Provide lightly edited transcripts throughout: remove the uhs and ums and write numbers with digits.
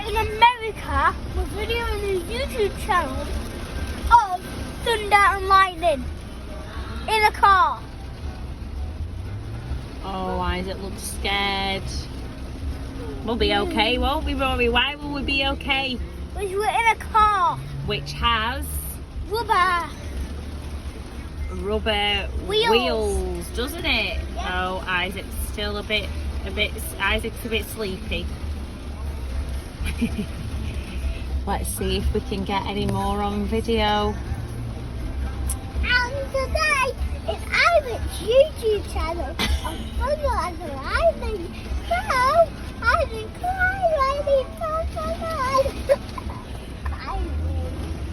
in America was videoing a YouTube channel of thunder and lightning in a car. Oh, Isaac looks scared. We'll be okay, won't we, Rory? Why will we be okay? Because we're in a car. Which has Rubber. rubber wheels, doesn't it? Yeah. Oh, Isaac's still a bit. Isaac's a bit sleepy. Let's see if we can get any more on video. And today is Isaac's YouTube channel of thunder and lightning. So Isaac cried lightning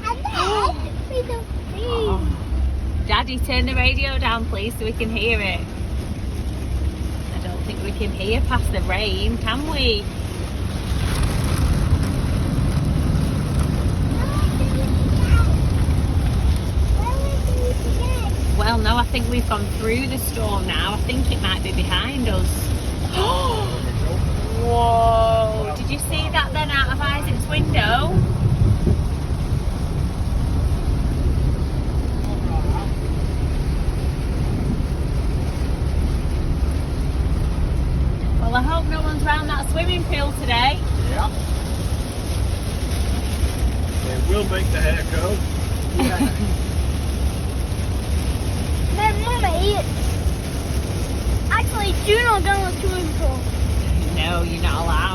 and then we don't see. Daddy, turn the radio down, please, so we can hear it. I don't think we can hear past the rain, can we? Well, no, I think we've gone through the storm now. I think it might be behind us. Whoa! Did you see that then out of Isaac's window? Well, I hope no one's round that swimming pool today. Yeah. It will make the hair go. Yeah. Then Mummy, actually do not go in the swimming pool. No, you're not allowed.